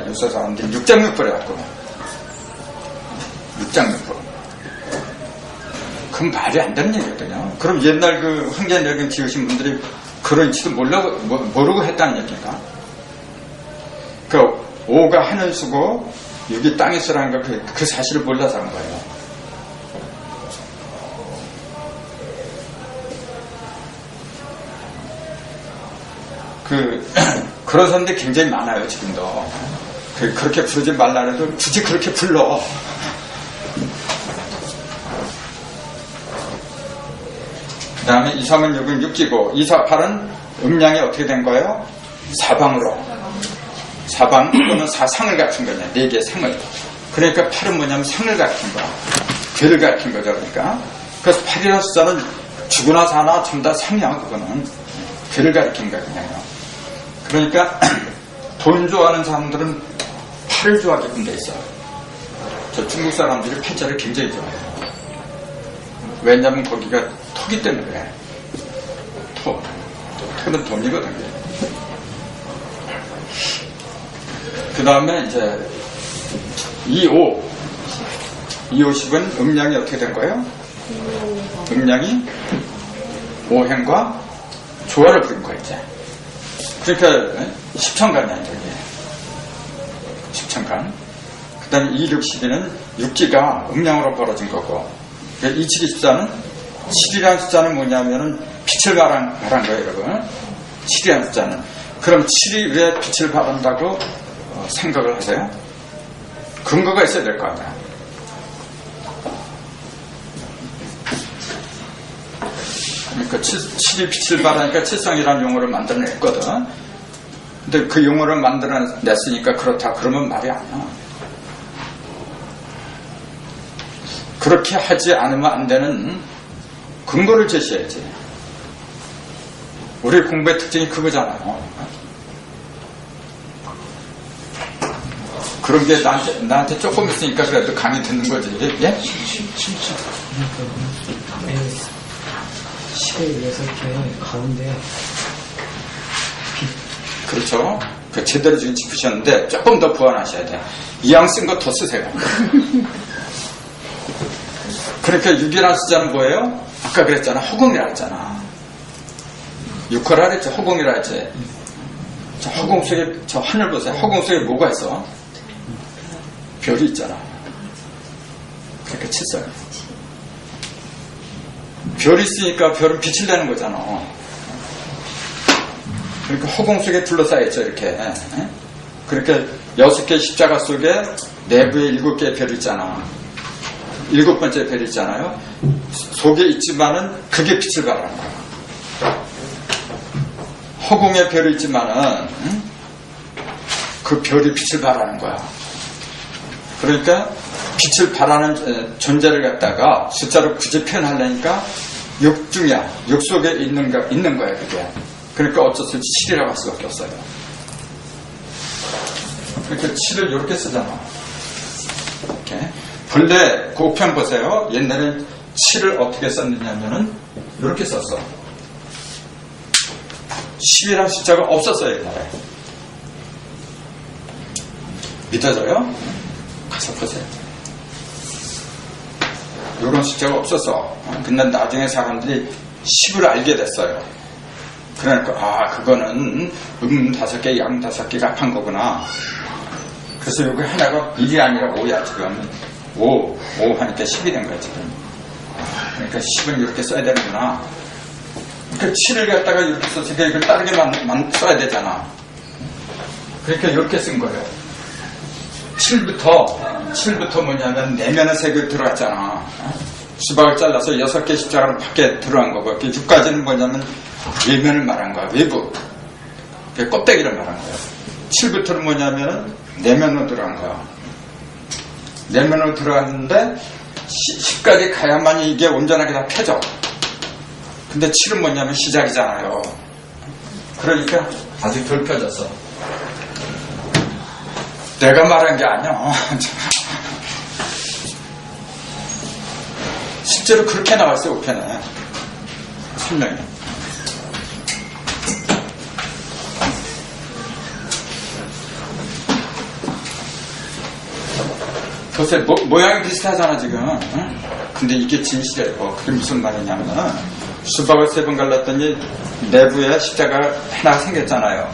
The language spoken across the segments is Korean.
유서 사람들이 육장육부를 갖고 육장육부. 그건 말이 안 되는 얘기거든요. 그럼 옛날 그 황제내경 지으신 분들이 그런지도 모르고 했다는 얘기인가? 그 오가 하늘 쓰고 육이 땅에 쓰라는 거 그 사실을 몰라서 한 거예요. 그런 사람들이 굉장히 많아요, 지금도. 그렇게 부르지 말라 해도 굳이 그렇게 불러. 그 다음에 2, 3은 6은 육지고, 2, 4, 8은 음양이 어떻게 된 거예요? 사방으로. 사방, 또는 사상을 갖춘 거냐, 4개의 상을. 그러니까 8은 뭐냐면 상을 갖춘 거야. 괴를 갖춘 거죠, 그러니까. 그래서 8이라는 숫자는 죽으나 사나 전부 다 상이야, 그거는. 괴를 가리킨 거야, 그냥요. 그러니까, 돈 좋아하는 사람들은 8을 좋아하게끔 돼 있어요. 저 중국 사람들이 8자를 굉장히 좋아해요. 왜냐면 거기가 토기 때문에 그래. 토는 돈이거든요. 그 다음에 이제 2, 5. 2, 5, 10은 음양이 어떻게 된 거예요? 음양이 오행과 조화를 부린 거야, 이제. 그러니까 10천간이야, 이제. 10천간. 그 다음에 2, 6, 12는 육지가 음양으로 벌어진 거고, 2, 7, 24는 7이라는 숫자는 뭐냐면은 빛을 발한 거예요, 여러분. 7이라는 숫자는. 그럼 7이 왜 빛을 발한다고 생각을 하세요? 근거가 있어야 될 거 아니야. 그러니까 7이 빛을 발하니까 칠성이라는 용어를 만들어냈거든. 근데 그 용어를 만들어냈으니까 그렇다 그러면 말이 아니야. 그렇게 하지 않으면 안 되는 근거를 제시해야지. 우리 공부의 특징이 그거잖아요. 그런 게 나한테 조금 있으니까 그래도 강의 듣는 거지. 예? 10에 6개 가운데 그렇죠. 그 제대로 지금 짚으셨는데 조금 더 보완하셔야 돼요. 이왕 쓴 거 더 쓰세요. 그러니까 6이라는 숫자는 뭐예요? 아까 그랬잖아. 허공이라 했잖아. 6호라 그랬죠. 허공이라 했지. 저 허공 속에 저 하늘 보세요. 허공 속에 뭐가 있어? 별이 있잖아. 그러니까 칠성. 별이 있으니까 별은 빛을 내는 거잖아. 그러니까 허공 속에 둘러싸여있죠, 이렇게. 그러니까 6개의 십자가 속에 내부에 7개의 별이 있잖아. 7번째 별이 있잖아요. 속에 있지만은 그게 빛을 발하는 거야. 허공에 별이 있지만은 그 별이 빛을 발하는 거야. 그러니까 빛을 발하는 존재를 갖다가 숫자로 굳이 표현하려니까 6 중이야. 6 속에 있는 거야, 그게. 그러니까 어쩔 수 없이 7이라고 할 수밖에 없어요. 그러니까 7을 이렇게 쓰잖아. 이렇게. 본래 그 옥편 보세요. 옛날엔 7을 어떻게 썼느냐면은 이렇게 썼어. 10이라는 숫자가 없었어요, 옛날에. 믿어져요? 가서 보세요. 이런 숫자가 없었어. 근데 나중에 사람들이 10을 알게 됐어요. 그러니까 그거는 5개, 양 5개가 합한 거구나. 그래서 여기 하나가 1이 아니라 5야 지금. 5 하니까 10이 된 거야 지금. 그러니까 10은 이렇게 써야 되는구나. 그 7을 갖다가 이렇게 썼으니까 이걸 다르게 써야 되잖아. 그러니까 이렇게 쓴 거예요. 7부터 뭐냐면 내면의 색이 들어갔잖아. 수박을 잘라서 6개 십자가는 밖에 들어간 거고, 6까지는 뭐냐면 외면을 말한 거야. 외부. 껍데기를 말한 거야. 7부터는 뭐냐면 내면으로 들어간 거야. 내면으로 들어갔는데 10까지 가야만이 이게 온전하게 다 펴져. 근데 7은 뭐냐면 시작이잖아요. 그러니까 아직 덜 펴졌어. 내가 말한 게 아니야. 실제로 그렇게 나왔어요, 옥편에. 설명이. 글쎄, 모양이 비슷하잖아, 지금. 응? 근데 이게 진실이에요. 그게 무슨 말이냐면, 수박을 3번 갈랐더니 내부에 십자가 하나 생겼잖아요.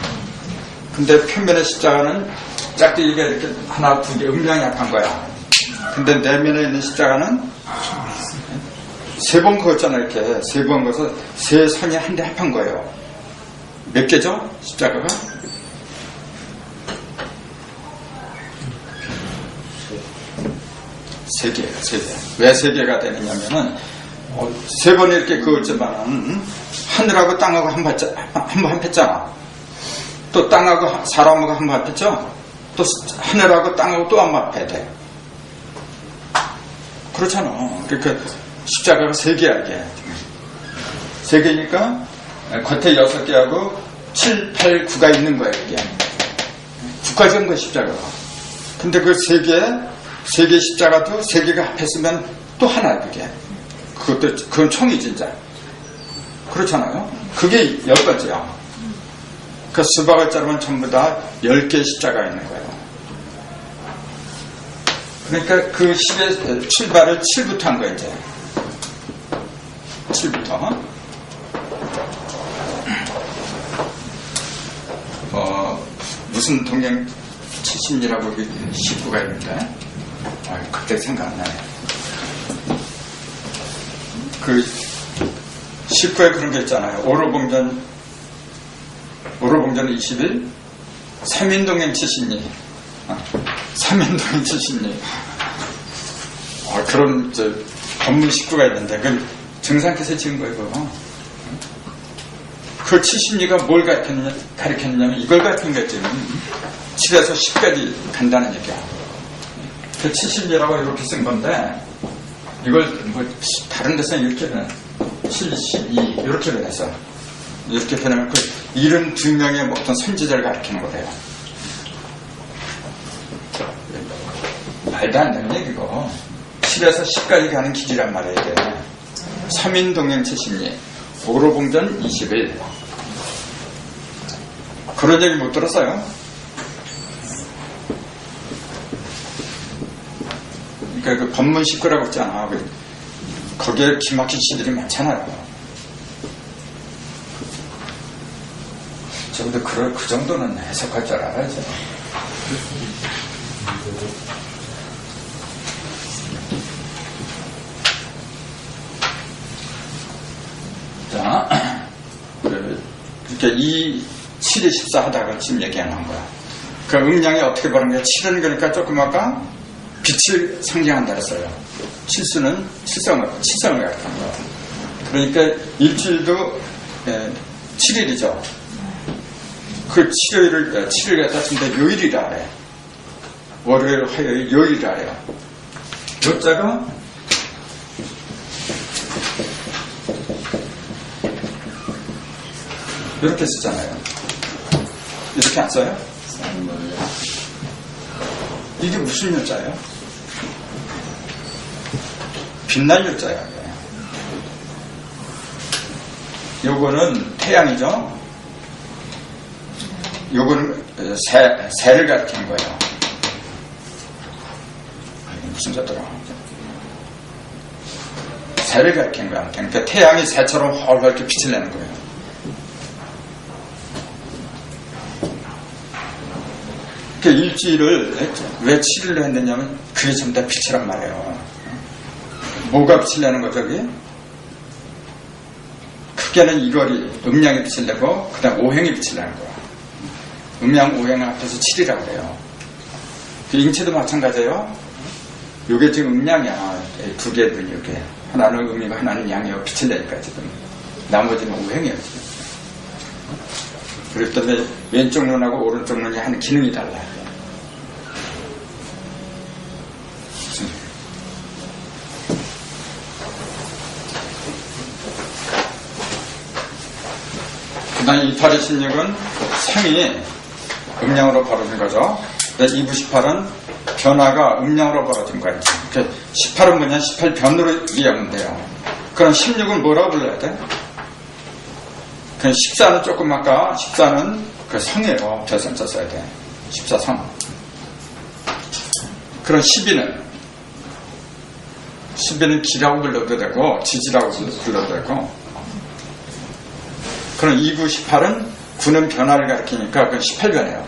근데 표면의 십자가는 짝대기가 이렇게 하나, 2개 음량이 약한 거야. 근데 내면에 있는 십자가는 3번 그었잖아, 이렇게. 3번 그어서 3선이 한 대 합한 거예요. 몇 개죠? 십자가가? 3개예요, 3개. 왜 3개가 되느냐면은, 3번 이렇게 그었지만, 하늘하고 땅하고 한 번 합했잖아. 또 땅하고 사람하고 한 번 합했죠? 또 하늘하고 땅하고 또 한 번 합해야 돼. 그렇잖아. 그러니까 십자가가 3개야, 이게. 3개니까, 겉에 6개하고 7, 8, 9가 있는 거야, 이게. 9까지 한 거야, 십자가가. 근데 그 3개 십자가도 3개가 합했으면 또 하나야, 그게. 그건 총이 진짜. 그렇잖아요. 그게 10번째야. 그 수박을 자르면 전부 다 10개의 십자가가 있는 거예요. 그러니까 그 10의 출발을 7부터 한 거야, 이제. 7부터. 무슨 동양 70이라고 식구가 있는데, 그때 생각 안 나네. 그 19에 그런 게 있잖아요. 오로봉전 20일, 3인동행 70리. 3인동행 70리. 그런, 법문 식구가 있는데, 그건 정상께서 지은 거예요, 그거. 그 70리가 뭘 가르쳤냐면, 이걸 가르친 거지. 7에서 10까지 간다는 얘기야. 그 70리라고 이렇게 쓴 건데, 이걸 다른 데서는 이렇게 변해. 7, 12, 이렇게 변해서. 이렇게 변하면 그 72명의 어떤 선지자를 가르치는 거래요. 말도 안 되는 얘기고. 7에서 10까지 가는 길이란 말이에요, 이게. 3인동행 70리, 오로봉전 20일. 그런 얘기 못 들었어요? 그러니까 그 법문 식구라고 했잖아. 거기에 기막힌 시들이 많잖아요. 저도 그 정도는 해석할 줄 알아야죠. 자, 그러니까 이 7이 14 하다가 지금 얘기하는 거야. 그 음량이 어떻게 보는 거야? 7은 그러니까 조금 아까 빛을 상징한다 그랬어요. 칠수는 칠성을 가리키는 거야. 그러니까 일주일도 7일이죠. 그 7일을 갖다 준다 요일이라 그래. 월요일, 화요일, 요일이라 그래요. 요자가 이렇게 쓰잖아요. 이렇게 안 써요? 이게 무슨 요자예요? 빛날 요자야. 요거는 태양이죠? 요거는 새를 가리키는 거예요. 무슨 자더라? 새를 가리키는 거야. 그러니까 태양이 새처럼 헐헐 이렇게 빛을 내는 거예요. 그 일주일을 왜 7일로 했느냐면 그게 전부 다 빛이란 말이에요. 뭐가 빛을 내는 거죠, 그게? 크게는 1월이 음양이 빛을 내고 그 다음 오행이 빛을 내는 거야. 음양 오행을 합해서 7이라고 그래요. 그 인체도 마찬가지예요. 요게 지금 음양이야. 두 개 눈이 이렇게. 하나는 음이고 하나는 양이고 빛을 내니까 지금. 나머지는 오행이에요, 지금. 그렇기 때문에 왼쪽 눈하고 오른쪽 눈이 하는 기능이 달라요. 그 다음 28의 16은 생이 음양으로 벌어진 거죠. 2부 18은 변화가 음양으로 벌어진 거예요. 18은 뭐냐? 18변으로 이해하면 돼요. 그럼 16은 뭐라고 불러야 돼? 그 14는 조금 아까 14는 그 성이에요. 별선 썼어야 돼. 14성. 그럼 12는 20일은 기라고 불러도 되고 지지라고 불러도 되고, 그럼 2, 9, 18은 9는 변화를 가리키니까 그건 18변이에요.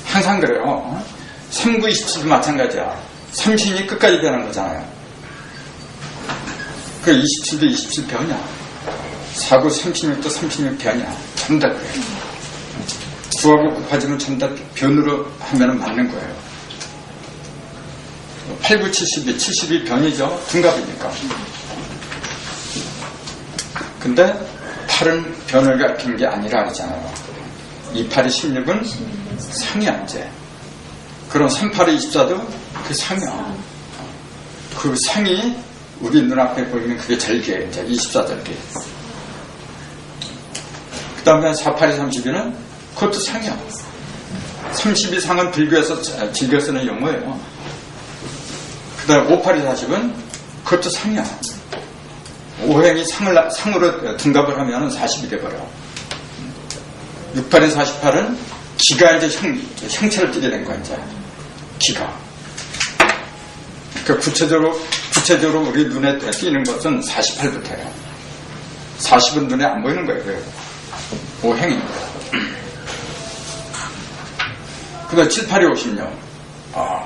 항상 그래요. 3, 9, 27도 마찬가지야. 삼신이 끝까지 변한 거잖아요. 그 27도 27변이야. 4, 9, 36도 36변이야. 전부 다 그래요. 9하고 곱하지는 전부 다 변으로 하면 맞는 거예요. 8, 9, 72 변이죠. 둔갑이니까. 근데 8은 변을 가리키는 게 아니라 그러잖아요. 2, 8이 16은 상이야, 이제. 그럼 3, 8이 24도 그 상이야. 그 상이 우리 눈앞에 보이면 그게 절개예요, 이제 24절개. 그 다음에 4, 8이 32는 그것도 상이야. 32상은 불교에서 즐겨 쓰는 용어예요. 그 다음에 5, 8이 40은 그것도 상이야. 5행이 상으로 둔갑을 하면 40이 돼버려. 6, 8이 48은 기가 이제 형체를 띠게 된 거야, 이제. 기가. 그 구체적으로 우리 눈에 띄는 것은 48부터예요. 40은 눈에 안 보이는 거예요. 5행이. 그 다음 7, 8이 56.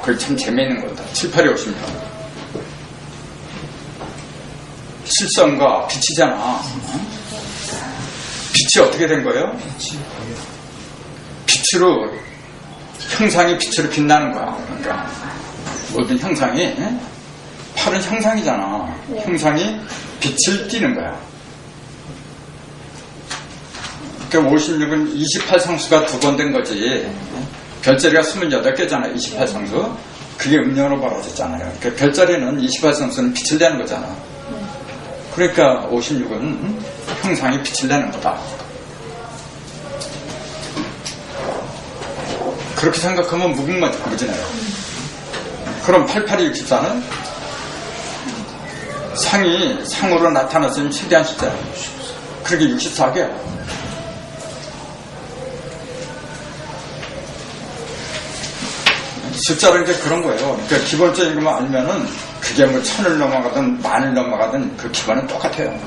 그게 참 재미있는 거다. 7, 8이 56. 실성과 빛이잖아. 빛이 어떻게 된 거예요? 빛으로, 형상이 빛으로 빛나는 거야. 그러니까 모든 형상이, 8은 형상이잖아. 형상이 빛을 띠는 거야. 그러니까 56은 28성수가 2번 된 거지. 별자리가 28개잖아, 28성수. 그게 음력으로 벌어졌잖아요. 그러니까 별자리는 28성수는 빛을 내는 거잖아. 그러니까 56은 형상이 빛을 내는 거다. 그렇게 생각하면 무궁무진해요. 그럼 88이 64는 상이 상으로 나타났으면 최대한 숫자예요. 그렇게 64개야. 숫자는 이제 그런 거예요. 그러니까 기본적인 것만 알면은 그게 뭐 1000을 넘어가든 10,000을 넘어가든 그 기본은 똑같아요.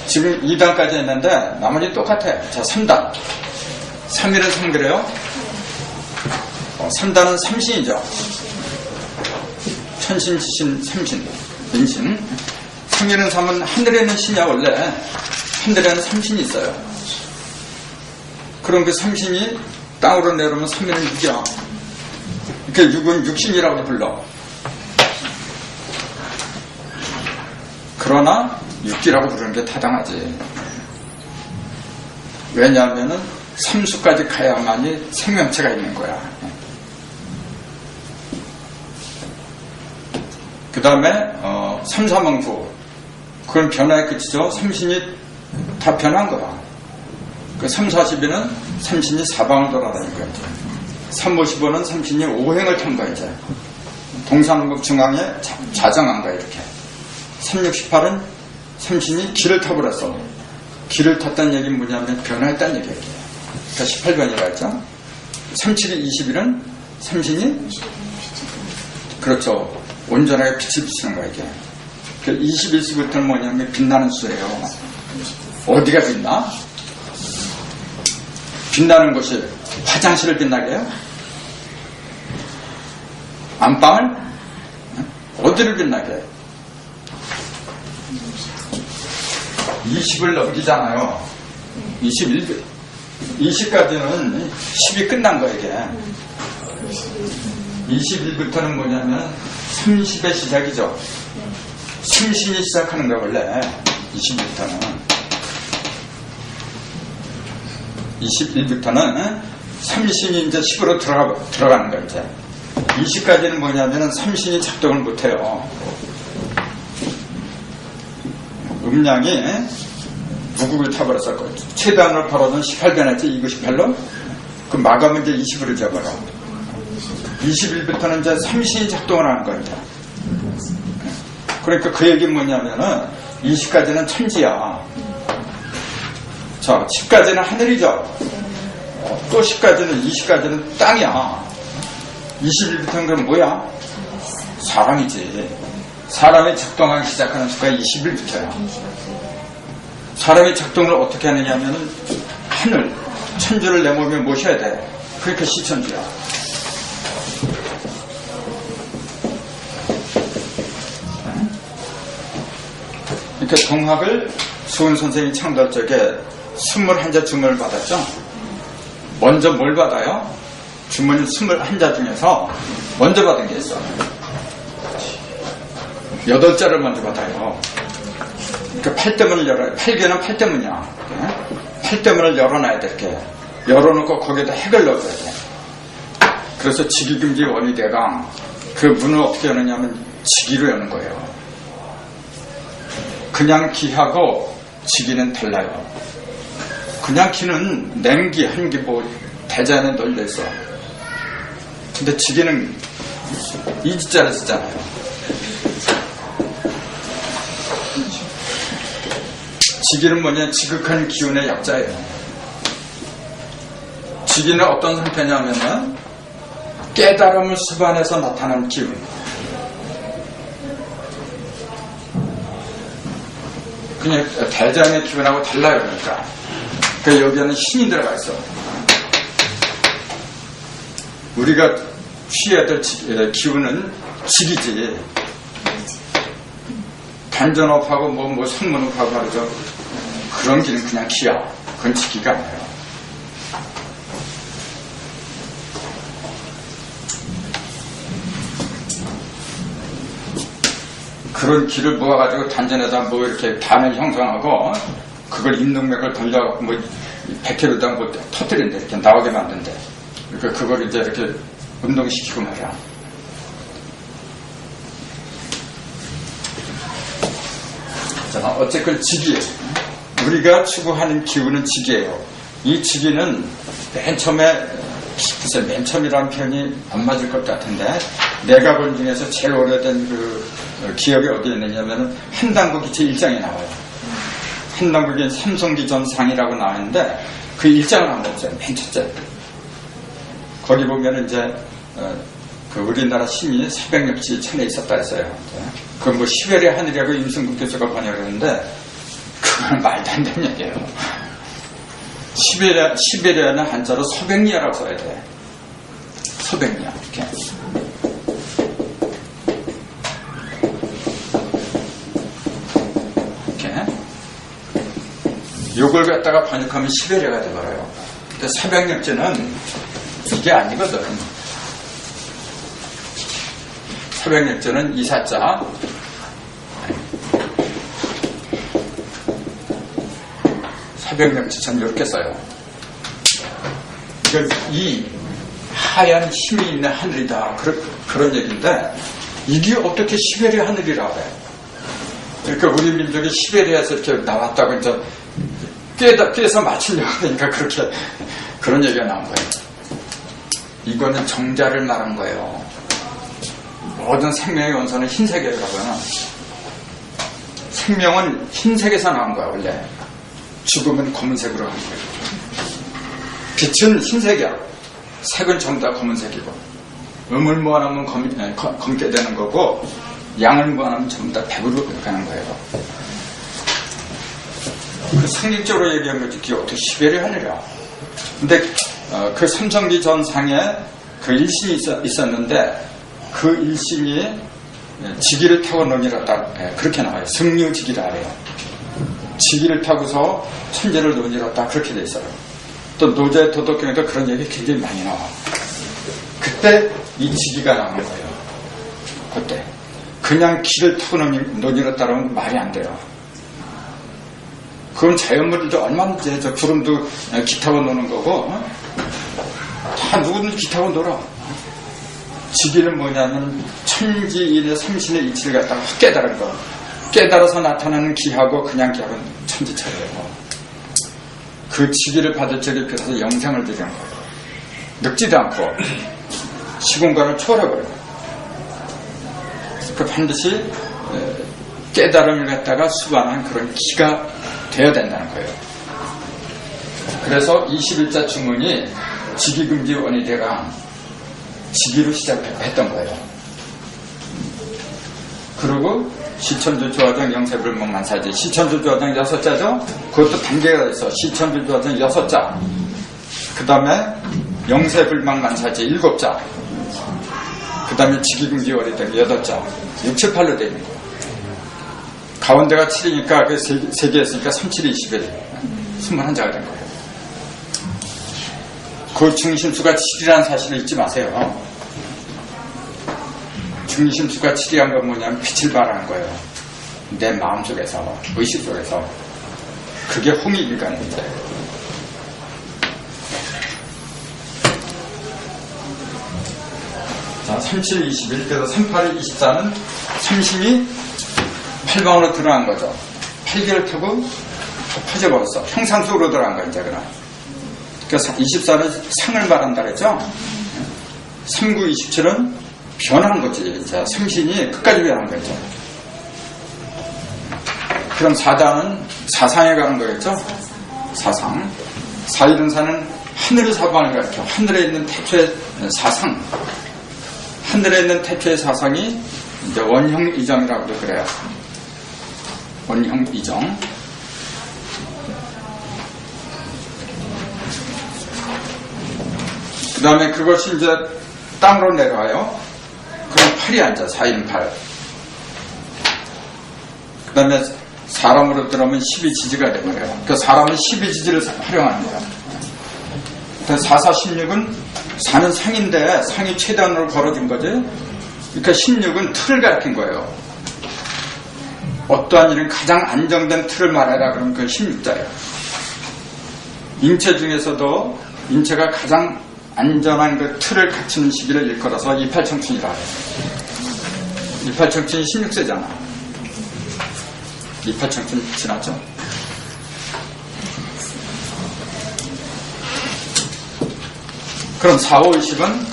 지금 2단까지 했는데 나머지 똑같아요. 자, 3단. 3일은 3그래요. 3단은 삼신이죠. 천신, 지신, 삼신, 민신. 3일은 3은 하늘에는 신이야, 원래. 하늘에는 삼신이 있어요. 그럼 그 삼신이 땅으로 내려오면 3일은 6이야. 그러니까 6은 육신이라고 불러. 그러나 육기라고 부르는 게 타당하지. 왜냐하면은 3수까지 가야만이 생명체가 있는 거야. 그 다음에 3, 4만 9. 그건 변화의 끝이죠. 삼신이 다 변한 거야. 그 3, 42는 삼신이 사방을 돌아다닐 거야. 3, 55는 삼신이 5행을 탄 거야, 이제. 동산국 중앙에 자정한 거야, 이렇게. 3, 68은 삼신이 길을 타버렸어. 길을 탔다는 얘기는 뭐냐면 변화했다는 얘기예요. 그러니까 18변이라 했죠. 3, 7, 21은 삼신이 그렇죠. 온전하게 빛을 비치는 거야, 이게. 21수부터는 뭐냐면 빛나는 수예요. 어디가 빛나? 빛나는 곳이 화장실을 빛나게 해요? 안방을? 어디를 빛나게 해요? 20을 넘기잖아요. 21. 20까지는 10이 끝난 거예요, 이게. 21부터는 뭐냐면 30의 시작이죠. 심신이 시작하는 거야, 원래. 20부터는. 21부터는 삼신이 이제 10으로 들어가는 거야, 이제. 20까지는 뭐냐면은 삼신이 작동을 못해요. 음량이 무국을 타버렸을 최대한으로 벌어둔 18변했지, 2, 9, 18로? 그 마감은 이제 20으로 잡아라. 21부터는 이제 삼신이 작동을 하는 거야, 이제. 그러니까 그 얘기는 뭐냐면은 20까지는 천지야. 자, 10까지는 하늘이죠. 또 10까지는, 20까지는 땅이야. 21부터는 그럼 뭐야? 사람이지. 사람이 작동하기 시작하는 수가 21부터야. 사람이 작동을 어떻게 하느냐 하면은 하늘, 천주를 내 몸에 모셔야 돼. 그러니까 시천주야. 그러니까 동학을 수은 선생이 창달 적에 21자 주문을 받았죠. 먼저 뭘 받아요? 주문 21자 중에서 먼저 받은 게 있어. 8자를 먼저 받아요. 그러니까 8대문을 열어요. 8개는 8대문이야. 8대문을 열어놔야 돼. 이렇게 열어놓고 거기에다 핵을 넣어줘야 돼. 그래서 직위금지 원위대강, 그 문을 어떻게 여느냐면 직위로 여는 거예요. 그냥 기하고 직위는 달라요. 그냥 기는 냉기, 한기, 대자연에 널려있어. 근데 직위는 이지자를 쓰잖아요. 직위는 뭐냐? 지극한 기운의 약자예요. 직위는 어떤 상태냐면은 깨달음을 수반해서 나타난 기운. 그냥 대자연의 기운하고 달라요. 그러니까 여기에는 힘이 들어가 있어. 우리가 취해야 될 기운은 직이지. 단전업하고 성문업하고 말이죠. 그런 기는 그냥 기야. 그건 직기가 아니에요. 그런 기를 모아가지고 단전에다 이렇게 단을 형성하고 그걸 인동맥을 돌려갖고 100km당 터뜨린대. 이렇게 나오게 만든대. 그러니까 그걸 이제 이렇게 운동시키고 말이야. 자, 어쨌든 직이에요. 우리가 추구하는 기운은 직이에요. 이 직이는 맨 처음에, 글쎄 맨 처음이라는 표현이 안 맞을 것 같은데, 내가 본 중에서 제일 오래된 기억이 어디에 있느냐면 한당국이 제1장에 나와요. 한당국이 삼성기전상이라고 나왔는데 그 1장을 한번 보세요. 맨 첫째. 거기 보면 이제 그 우리나라 신이 사백력지 천에 있었다 했어요. 그건 시베리아 하늘이라고 임승국 교수가 번역을 했는데 그건 말도 안 되는 얘기예요. 시베리아는 한자로 서백리아라고 써야 돼. 서백리아. 이렇게. 요걸 갖다가 번역하면 시베리아가 돼버려요. 근데 사백력지는 이게 아니거든. 사백력지는 이사자. 사백력지처럼 이렇게 써요. 그러니까 이 하얀 힘이 있는 하늘이다. 그런 얘기인데 이게 어떻게 시베리아 하늘이라고 해? 그러니까 우리 민족이 시베리아에서 이렇게 나왔다고 이제 깨서 맞추려고 하니까 그렇게 그런 얘기가 나온 거예요. 이거는 정자를 말한 거예요. 모든 생명의 원소는 흰색이라고요. 생명은 흰색에서 나온 거야 원래. 죽음은 검은색으로 하는 거예요. 빛은 흰색이야. 색은 전부 다 검은색이고 음을 모아놓으면 검게 되는 거고 양을 모아놓으면 전부 다 백으로 가는 거예요. 그 상징적으로 얘기하면 그게 어떻게 시베리아 하느냐. 근데 그 삼성기 전상에 그 일신이 있었는데 그 일신이 직위를 타고 논일었다. 그렇게 나와요. 승류직이라 해요. 직위를 타고서 천재를 논일었다. 그렇게 돼 있어요. 또 노제 도덕경에도 그런 얘기 굉장히 많이 나와. 그때 이 직위가 나오는 거예요. 그때 그냥 기를 타고 논일었다라면 말이 안 돼요. 그건 자연물도 얼마든지 해서 구름도 기 타고 노는 거고 다 누구든지 기 타고 놀아. 직위는 뭐냐면 천지인의 삼신의 이치를 갖다가 확 깨달은 거. 깨달아서 나타나는 기하고 그냥 기하고는 천지차이예요. 그 직위를 받을 적에 그래서 영생을 드리는 거예요. 늙지도 않고 시공간을 초월해버려요. 그 반드시 깨달음을 갖다가 수반한 그런 기가 되어야 된다는 거예요. 그래서 21자 주문이 직위금지 원위대강 지기로 시작했던 거예요. 그리고 시천주 조화정 영세불명 만사지. 시천주 조화정 6자죠? 그것도 단계가 있어. 시천주 조화정 6자. 그 다음에 영세불명 만사지 7자. 그 다음에 지기금지 월이등 8자. 6, 7, 8로 되어 있는 거예요. 가운데가 7이니까 그 3개 했으니까 3, 7, 21. 21자가 된 거예요. 그 중심수가 7이라는 사실을 잊지 마세요. 중심수가 7이란 건 뭐냐면 빛을 발하는 거예요. 내 마음속에서, 의식 속에서. 그게 홍익일간입니다. 자, 37, 21. 그래서 38, 24는 삼신이 8방으로 들어간 거죠. 8개를 타고 퍼져버렸어. 형상 속으로 들어간 거야, 이제 그럼. 그래서 24는 상을 말한다 그랬죠? 39, 27은 변한 거지. 자, 삼신이 끝까지 변한 거죠. 그럼 4단은 사상에 가는 거겠죠? 사상. 414는 하늘의 사방을 가르쳐. 하늘에 있는 태초의 사상. 하늘에 있는 태초의 사상이 이제 원형이정이라고도 그래요. 원형이정. 그 다음에 그것이 이제 땅으로 내려와요. 그럼 8이 앉아. 418. 그 다음에 사람으로 들어오면 12지지가 되버려요. 그 사람은 12지지를 활용하는 거야. 그래서 4416은 4는 상인데 상이 최단으로 걸어진 거지. 그러니까 16은 틀을 가리킨 거예요. 어떠한 일은 가장 안정된 틀을 말해라 그러면 그 16자예요. 인체 중에서도 인체가 가장 안전한 그 틀을 갖추는 시기를 일컬어서 이팔청춘이라 해요. 이팔청춘이 16세잖아. 이팔청춘 지났죠? 그럼 4, 5, 20은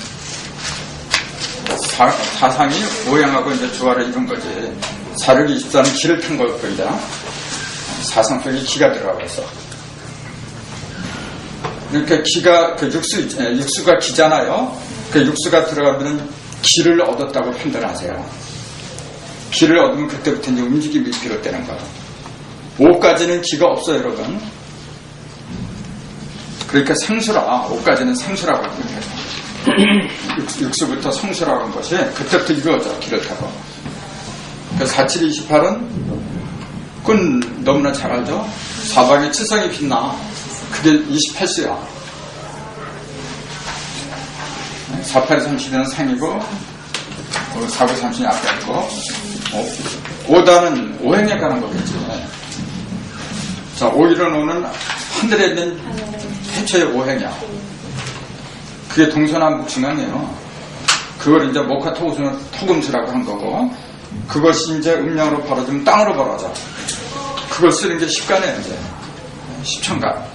사상이 오행하고 이제 조화를 이룬 거지. 4, 6, 24는 기를 탄 거거든요. 사상 속에 기가 들어가고 있어. 그러니까 기가, 그 육수가 기잖아요. 그 육수가 들어가면 기를 얻었다고 판단하세요. 기를 얻으면 그때부터 이제 움직임이 비롯되는 거예요. 5까지는 기가 없어요, 여러분. 그러니까 생수라, 5까지는 생수라고 하는 거예요. 육수부터 성수라고 하는 것이 그때부터 이루어져, 기를 타고. 그 47, 28은 그건 너무나 잘 알죠? 사방에 칠성이 빛나. 그게 28수야. 48, 30은 상이고, 49, 30이 앞에 있고, 5단은 오행에 가는 거겠지. 자, 5일은 5는 하늘에 있는 태초의 오행이야. 그게 동서남북 중앙이에요. 그걸 이제 목화 토금수라고 한 거고, 그것이 이제 음양으로 벌어지면 땅으로 벌어져. 그걸 쓰는 게 십간이에요, 이제. 십천간.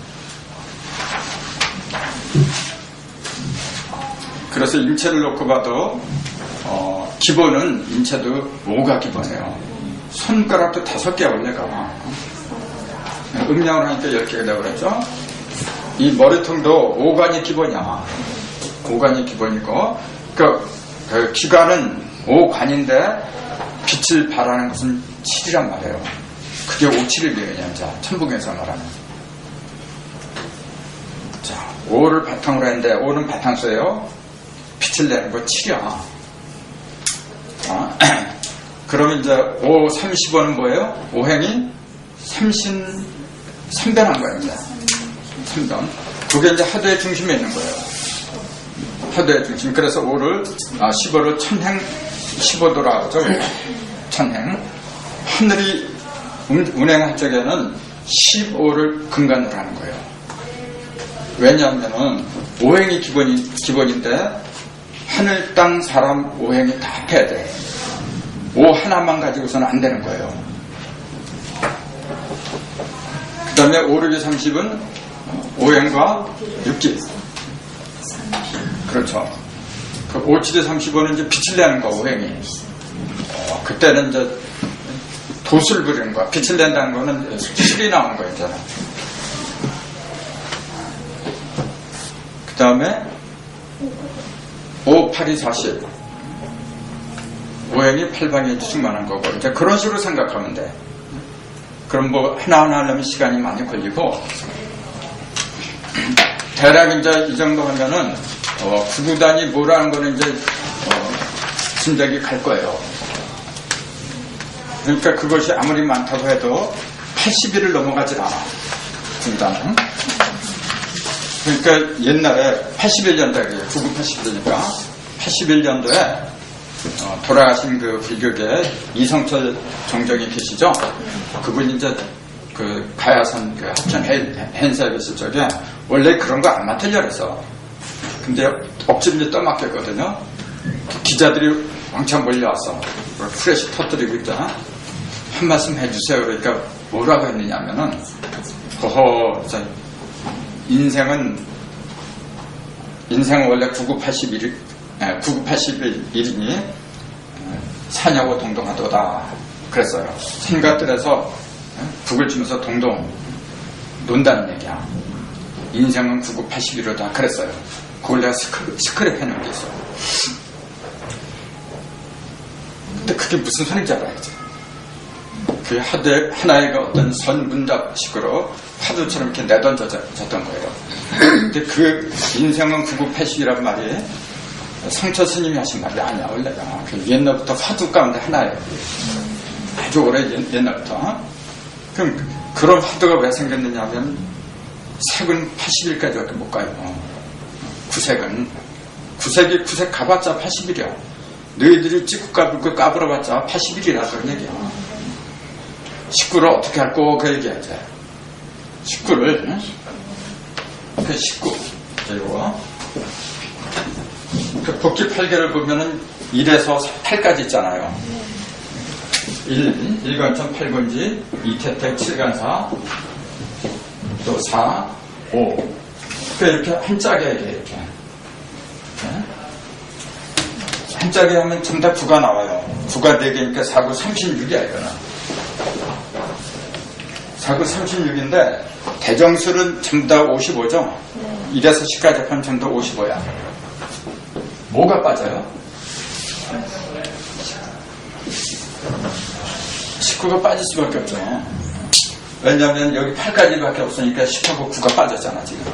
그래서 인체를 놓고 봐도, 기본은 인체도 5가 기본이에요. 손가락도 5개 원래가. 음양으로 하니까 10개가 되고 그랬죠? 이 머리통도 5관이 기본이야. 5관이 기본이고, 그 기관은 5관인데, 빛을 발하는 것은 7이란 말이에요. 그게 5, 7을 비교냐, 자, 천북에서 말하는. 자, 5를 바탕으로 했는데, 5는 바탕수예요. 빛을 내는 거 7이야. 그러면 이제 5, 35는 뭐예요? 오행이 3변한 거예요, 이제. 3변. 그게 이제 하도의 중심에 있는 거예요. 하도의 중심. 그래서 15를 천행, 15도라고 하죠. 천행. 하늘이 운행할 적에는 15를 근간으로 하는 거예요. 왜냐하면은 오행이 기본인데 하늘, 땅, 사람, 오행이 다 합해야 돼. 오 하나만 가지고서는 안 되는 거예요. 그 다음에 5, 6, 30은 오행과 육기. 그렇죠. 그 5, 7, 35는 이제 빛을 내는 거, 오행이. 그때는 이제 돛을 부리는 거야. 빛을 낸다는 거는 실이 나오는 거예요, 이제. 그 다음에 5, 8이 40. 5행이 8방이 충만한 거고, 이제 그런 식으로 생각하면 돼. 그럼 뭐 하나하나 하려면 시간이 많이 걸리고, 대략 이제 이 정도 하면은, 구구단이 뭐라는 거는 이제, 짐작이 갈 거예요. 그러니까 그것이 아무리 많다고 해도 80일을 넘어가질 않아. 구구단은. 그러니까 옛날에 81년도에, 9981이니까 81년도에 돌아가신 그 불교계 이성철 정정이 계시죠? 그분이 이제 그 가야산 그 합천 행사에 계실 적에 원래 그런 거 안 맡으려 그래서. 근데 억지로 이제 떠맡겼거든요. 기자들이 왕창 몰려왔어. 프레시 터뜨리고 있잖아. 한 말씀 해주세요. 그러니까 뭐라고 했느냐면은, 인생은 원래 9981이니 사냐고 동동하도다 그랬어요. 생각들에서 북을 치면서 동동 논다는 얘기야. 인생은 9981이다 그랬어요. 그걸 내가 스크랩 해놓은 게 있어. 근데 그게 무슨 소리인지 알아야지. 그 하나의 어떤 선문답식으로 파도처럼 이렇게 내던져졌던 거예요. 근데 그 인생은 9980이란 말이 상처 스님이 하신 말이 아니야, 원래가. 그 옛날부터 화두 가운데 하나예요. 아주 오래 옛날부터. 그럼 그런 화두가 왜 생겼느냐 하면, 색은 80일까지밖에 못 가요. 구색은. 구색 가봤자 80일이야. 너희들이 찍고 까불어봤자 80일이라 그런 얘기야. 식구를 어떻게 할 거 그 얘기하지. 식구를, 그 식구. 그리고, 그 복기 8개를 보면은 1에서 8까지 있잖아요. 1관천 8권지, 2태택 7간사, 또 4, 5. 그 이렇게 한 짝에 이렇게. 네? 한 짝에 하면 전부 다 9가 나와요. 9가 4개니까 4구 36이야, 이거는. 4구 36인데, 대정술은 전부 다 55죠? 1에서 10까지 하면 전부 다 55야. 뭐가 빠져요? 19가 빠질 수밖에 없죠. 왜냐하면 여기 8까지밖에 없으니까 10하고 9가 빠졌잖아, 지금.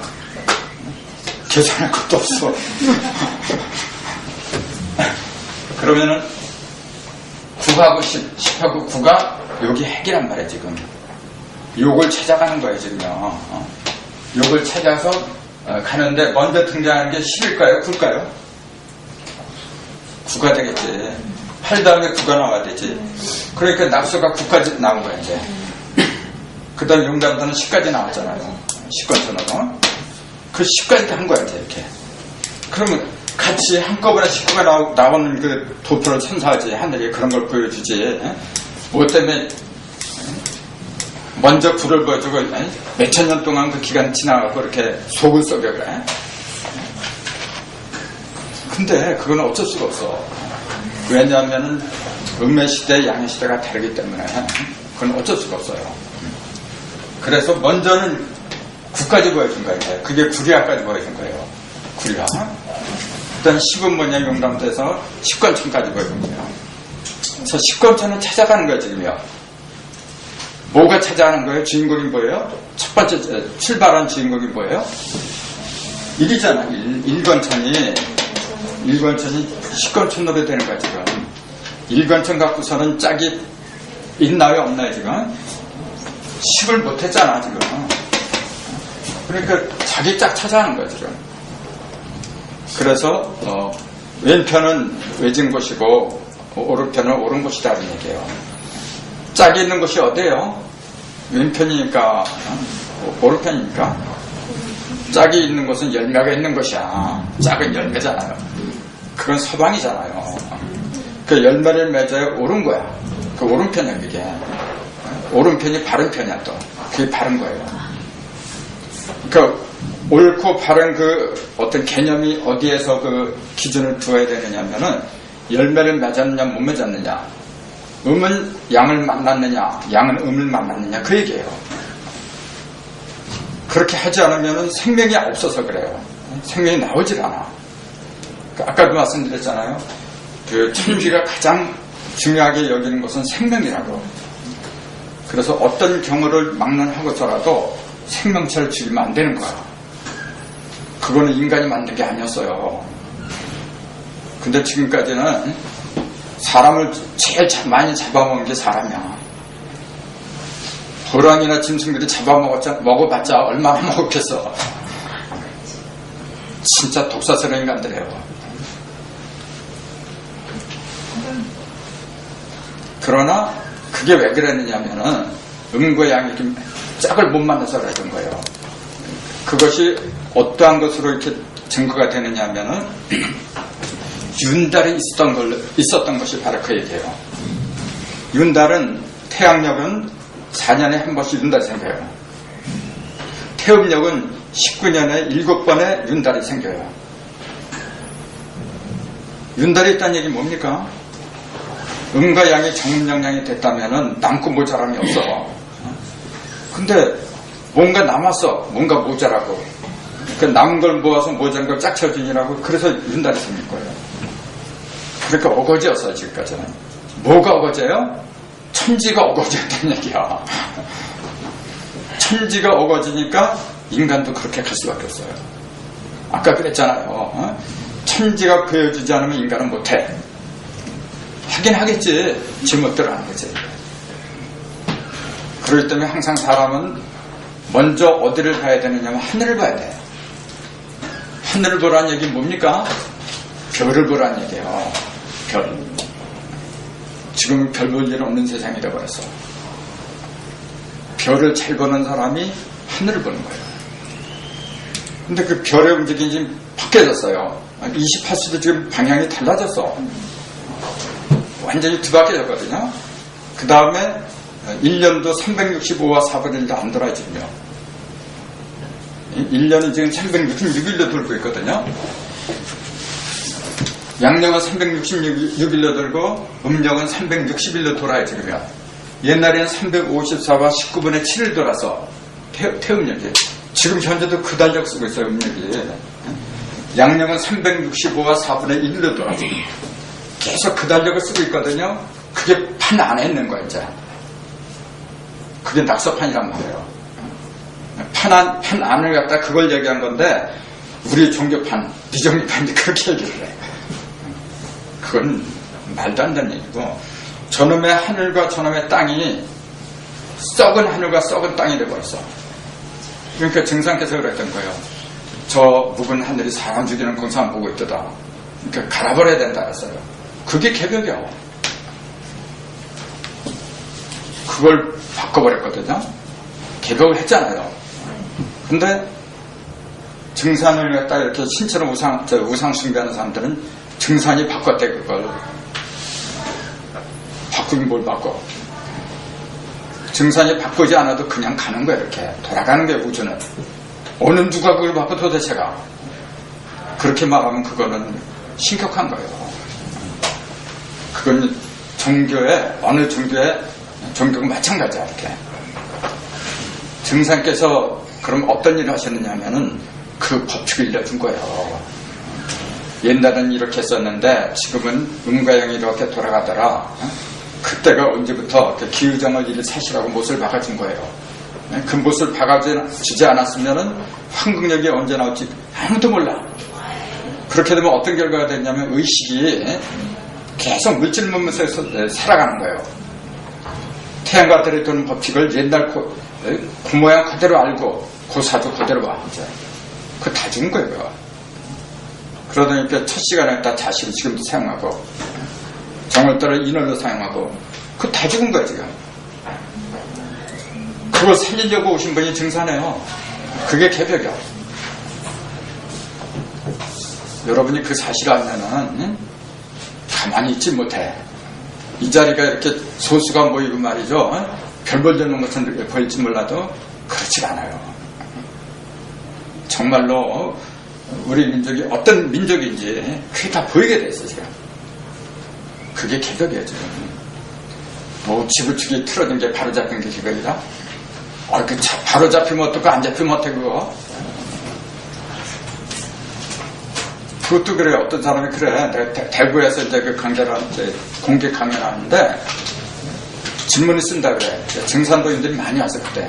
계산할 것도 없어. 그러면은 9하고 10, 10하고 9가 여기 핵이란 말이야, 지금. 요걸 찾아가는 거예요, 지금요. 요걸 찾아서 가는데 먼저 등장하는 게 10일까요? 9일까요? 9가 되겠지. 8 다음에 9가 나와야 되지. 그러니까 납수가 9까지 나온 거야, 이제. 그 다음에 용담도는 10까지 나왔잖아요. 10권천으로. 그 10까지 한 거야, 이제, 이렇게. 그러면 같이 한꺼번에 19가 나오는 그 도표를 천사하지. 하늘이 그런 걸 보여주지. 뭐 때문에 먼저 불을 보여주고 몇천 년 동안 그 기간 지나가고 이렇게 속을 썩여 그래. 근데 그건 어쩔 수가 없어. 왜냐하면 음매시대, 양해시대가 다르기 때문에 그건 어쩔 수가 없어요. 그래서 먼저는 9까지 보여준 거예요. 그게 구리아까지 보여준 거예요. 구리아. 일단 10은 뭐냐, 용담도에서 10권천까지 보여준 거예요. 그래서 10권천은 찾아가는 거예요, 지금요. 뭐가 찾아가는 거예요? 주인공이 뭐예요? 첫 번째 출발한 주인공이 뭐예요? 1이잖아. 1권천이 10권천으로 되는 거야, 지금. 1권천 갖고서는 짝이 있나요, 없나요, 지금? 10을 못했잖아, 지금. 그러니까 자기 짝 찾아가는 거야, 지금. 그래서, 왼편은 외진 곳이고, 오른편은 옳은 곳이다, 이런 얘기예요. 짝이 있는 곳이 어디예요? 왼편이니까, 오른편이니까. 짝이 있는 곳은 열매가 있는 곳이야. 짝은 열매잖아요. 그건 서방이잖아요. 그 열매를 맺어야 옳은 거야. 그 오른편이야, 그게. 오른편이 바른 편이야, 또. 그게 바른 거예요. 그, 옳고 바른 그 어떤 개념이 어디에서 그 기준을 두어야 되느냐면은, 열매를 맺었느냐, 못 맺었느냐. 음은 양을 만났느냐, 양은 음을 만났느냐, 그 얘기예요. 그렇게 하지 않으면 생명이 없어서 그래요. 생명이 나오질 않아. 아까도 말씀드렸잖아요. 그 천주가 가장 중요하게 여기는 것은 생명이라고. 그래서 어떤 경우를 막론하고서라도 생명체를 죽이면 안 되는 거야. 그거는 인간이 만든 게 아니었어요. 근데 지금까지는 사람을 제일 많이 잡아먹은 게 사람이야. 호랑이나 짐승들이 먹어봤자 얼마나 먹었겠어. 진짜 독사스러운 인간들이에요. 그러나 그게 왜 그랬느냐면은 음과 양이 좀 짝을 못 만나서 그랬던 거예요. 그것이 어떠한 것으로 이렇게 증거가 되느냐면은 윤달이 있었던 것이 바로 그 얘기예요. 윤달은 태양력은 4년에 한 번씩 윤달이 생겨요. 태음력은 19년에 7번의 윤달이 생겨요. 윤달이 있다는 얘기 뭡니까? 음과 양이 정음영양이 됐다면은 남고 모자람이 없어. 근데 뭔가 남았어. 뭔가 모자라고. 그 남은 걸 모아서 모자란 걸 짝 쳐주느라고. 그래서 윤달이 생긴 거예요. 그러니까 어거지였어요, 지금까지는. 뭐가 어거지예요? 천지가 어거지였다는 얘기야. 천지가 어거지니까 인간도 그렇게 갈 수밖에 없어요. 아까 그랬잖아요. 천지가 보여주지 않으면 인간은 못해. 하긴 하겠지. 지멋대로 하는 거지. 그렇기 때문에 항상 사람은 먼저 어디를 봐야 되느냐면 하늘을 봐야 돼요. 하늘을 보라는 얘기는 뭡니까? 별을 보라는 얘기예요. 별. 지금 별 볼 일 없는 세상이 되어버렸어. 별을 잘 보는 사람이 하늘을 보는 거예요. 근데 그 별의 움직임이 지금 바뀌어졌어요. 28시도 지금 방향이 달라졌어. 완전히 뒤바뀌어졌거든요. 그 다음에 1년도 365와 4분의 1도 안 돌아요, 지금요. 1년이 지금 366일로 돌고 있거든요. 양력은 366일로 돌고 음력은 360일로 돌아요, 지금요. 옛날에는 354와 19분의 7을 돌아서 태음력이. 지금 현재도 그 달력 쓰고 있어요, 음력이. 양력은 365와 4분의 1로 돌아서 계속 그 달력을 쓰고 있거든요. 그게 판 안에 있는 거예요, 이제. 그게 낙서판이란 말이에요. 판 안을 갖다 그걸 얘기한 건데, 우리 종교판, 네 종교판이 그렇게 얘기를 해. 그건 말도 안 되는 얘기고, 저놈의 하늘과 저놈의 땅이 썩은 하늘과 썩은 땅이 되어버렸어. 그러니까 증상께서 그랬던 거예요. 저 묵은 하늘이 사람 죽이는 공상 보고 있더라. 그러니까 갈아버려야 된다 그랬어요. 그게 개벽이야. 그걸 바꿔버렸거든요. 개벽을 했잖아요. 근데 증산을 갖다 이렇게 신처럼 우상 숭배하는 사람들은 증산이 바꿨대, 그걸. 바꾸긴 뭘 바꿔. 증산이 바꾸지 않아도 그냥 가는 거야, 이렇게. 돌아가는 거야, 우주는. 어느 누가 그걸 바꿔 도대체가. 그렇게 말하면 그거는 심각한 거예요. 그건 종교에, 어느 종교가 마찬가지야, 이렇게. 증산께서 그럼 어떤 일을 하셨느냐 하면은 그 법칙을 일러준 거예요. 옛날은 이렇게 했었는데 지금은 음과 영이 이렇게 돌아가더라. 그때가 언제부터 그 기후정을 일을 사시라고 못을 박아준 거예요. 그 못을 박아주지 않았으면은 황금력이 언제 나올지 아무도 몰라. 그렇게 되면 어떤 결과가 됐냐면 의식이 계속 물질 문명에서 살아가는 거예요. 태양과 달에 도는 법칙을 옛날 그 모양 그대로 알고 그 사주 그대로 봐. 이제 그거 다 죽은 거예요. 그거. 그러다 보니까 첫 시간에 다 자식을 지금도 사용하고 정을 따라 인월로 사용하고 그거 다 죽은 거예요, 지금. 그걸 살리려고 오신 분이 증산해요. 그게 개벽이야. 여러분이 그 사실을 알면은 가만히 있지 못해. 이 자리가 이렇게 소수가 모이고 말이죠. 별 볼려는 것은 보일지 몰라도 그렇지 않아요. 정말로 우리 민족이 어떤 민족인지 그게 다 보이게 돼 있어, 지금. 그게 개벽이에요, 지금. 뭐 지구축이 틀어진 게 바로 잡힌 게 개벽이다? 바로 잡히면 어떡고 안 잡히면 어떡해, 그거? 그것도 그래요. 어떤 사람이 그래. 내가 대구에서 이제 그 강좌를 이제 공개 강연하는데 질문을 쓴다 그래. 증산도인들이 많이 와서 그때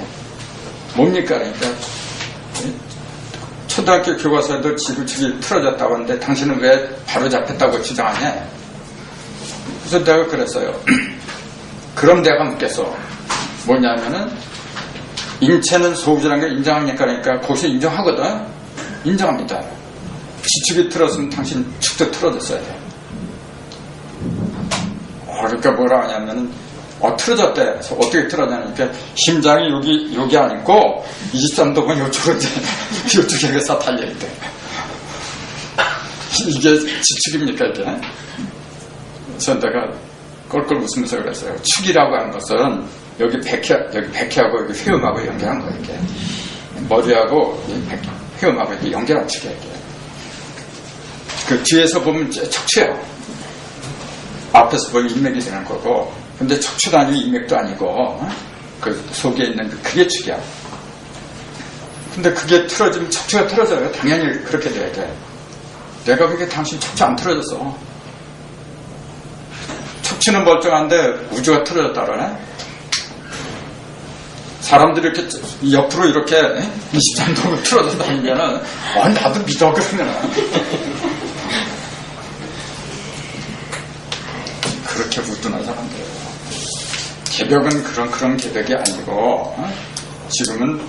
뭡니까? 그러니까 초등학교 교과서에도 지구축이 틀어졌다고 하는데 당신은 왜 바로 잡혔다고 주장하냐? 그래서 내가 그랬어요. 그럼 내가 묻겠어. 뭐냐면은 인체는 소우주라는 걸 인정합니까? 그러니까 거기서 인정하거든. 인정합니다. 지축이 틀었으면 당신 축도 틀어졌어야 돼. 그러니까 뭐라 하냐면은 틀어졌대. 그래서 어떻게 틀어졌냐니까 심장이 여기 안 있고 23도면 요쪽으로 이제 요쪽에서 달려있대. 이게 지축입니까 이게? 그래서 내가 껄껄 웃으면서 그랬어요. 축이라고 하는 것은 여기 백희하고 여기 회음하고 연결한 거예요. 이게 머리하고 회음하고 이렇게 연결한 축이에요. 이게. 그 뒤에서 보면 척추예요. 앞에서 보면 인맥이 되는 거고, 근데 척추도 아니고 인맥도 아니고 그 속에 있는 그게 축이야. 근데 그게 틀어지면 척추가 틀어져요. 당연히 그렇게 돼야 돼. 내가 그게 당신 척추 안 틀어졌어. 척추는 멀쩡한데 우주가 틀어졌다 그러네. 사람들이 이렇게 옆으로 이렇게 23도로 틀어져 다니면은 나도 믿어 그러면은 그렇게 부뚜는 사람들이에요. 개벽은 그런 개벽이 아니고 지금은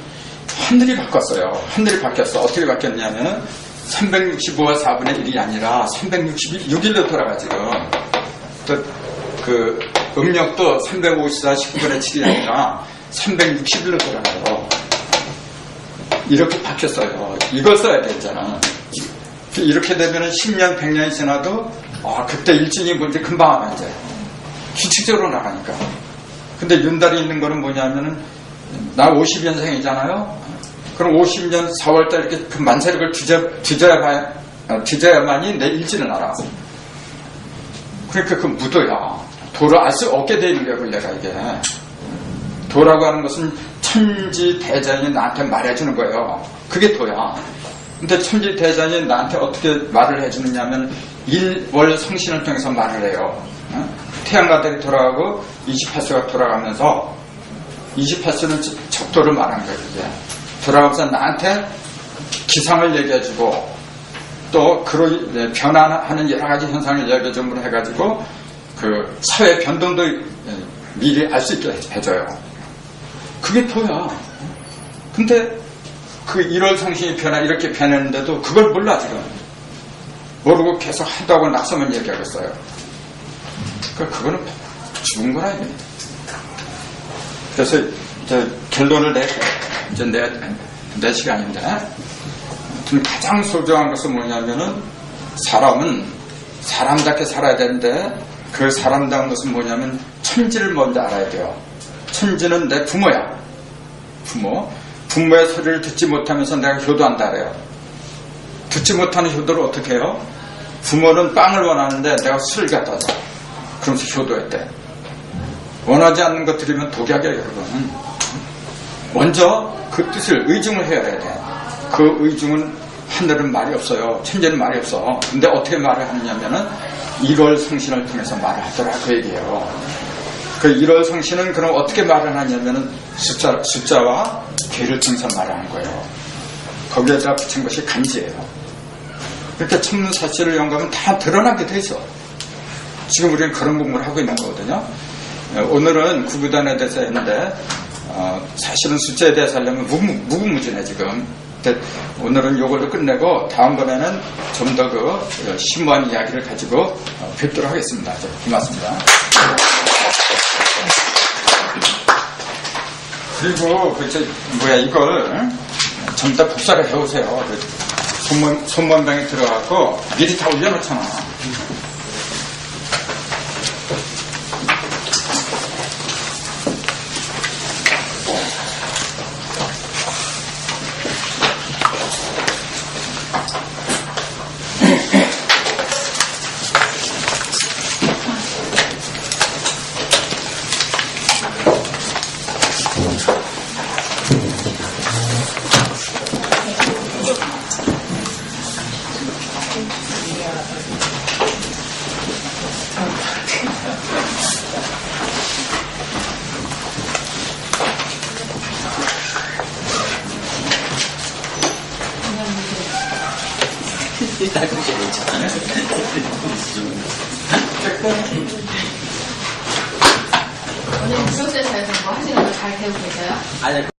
하늘이 바뀌었어요. 하늘이 바뀌었어. 어떻게 바뀌었냐면은 365와 4분의 1이 아니라 366일로 돌아가 지금. 또 그 음력도 354 19분의 7이 아니라 360일로 돌아가요. 이렇게 바뀌었어요. 이걸 써야 되잖아. 이렇게 되면은 10년, 100년이 지나도 그때 일진이 뭔지 금방 알아 이제. 규칙적으로 나가니까. 근데 윤달이 있는 거는 뭐냐면은 나 50년생이잖아요. 그럼 50년 4월달 이렇게 그 만세력을 뒤져야만이 내 일진을 알아. 그러니까 그 무도야. 도를 알 수 없게 돼 있는 거야, 원래가 이게. 도라고 하는 것은 천지대장이 나한테 말해주는 거예요. 그게 도야. 근데 천지대장이 나한테 어떻게 말을 해주느냐면 일월 성신을 통해서 말을 해요. 태양과 달이 돌아가고 28수가 돌아가면서 28수는 척도를 말하는 거예요. 이게. 돌아가면서 나한테 기상을 얘기해주고 또 그로 변화하는 여러 가지 현상을 얘기해주므로 해가지고 그 사회 변동도 미리 알 수 있게 해줘요. 그게 도야. 근데 그 1월 성신이 이렇게 변했는데도 그걸 몰라 지금. 모르고 계속 한다고 낙서만 얘기하고 있어요. 그러니까 그거는 죽은 거라 이게. 그래서 이제 결론을 이제 내 시간인데 가장 소중한 것은 뭐냐면은 사람은 사람답게 살아야 되는데 그 사람다운 것은 뭐냐면 천지를 먼저 알아야 돼요. 천지는 내 부모야. 부모의 소리를 듣지 못하면서 내가 효도한다 그래요. 듣지 못하는 효도를 어떻게 해요? 부모는 빵을 원하는데 내가 술을 갖다 줘. 그러면서 효도했대. 원하지 않는 것 드리면 독약이야 여러분. 먼저 그 뜻을 의중을 해야 돼. 그 의중은 하늘은 말이 없어요. 천지는 말이 없어. 근데 어떻게 말을 하느냐면은 1월 성신을 통해서 말을 하더라 그 얘기예요. 그 1월 성신은 그럼 어떻게 말을 하냐면은 숫자와 괴를 통해서 말을 하는 거예요. 거기에다 붙인 것이 간지예요. 그렇게 천문사실을 연구하면 다 드러나게 돼 있어. 지금 우리는 그런 공부를 하고 있는 거거든요. 오늘은 구구단에 대해서 했는데 사실은 숫자에 대해서 하려면 무궁무진해 지금. 오늘은 이걸로 끝내고 다음번에는 좀 더 그 심오한 이야기를 가지고 뵙도록 하겠습니다. 고맙습니다. 그리고 이걸 전부 다 복사를 해오세요. 손문병에 들어가고 미리 다 올려놓잖아. 딸꾹질 있잖아. 오늘 무역대사에서 뭐 하시는 거 잘 배우고 계세요? 아니,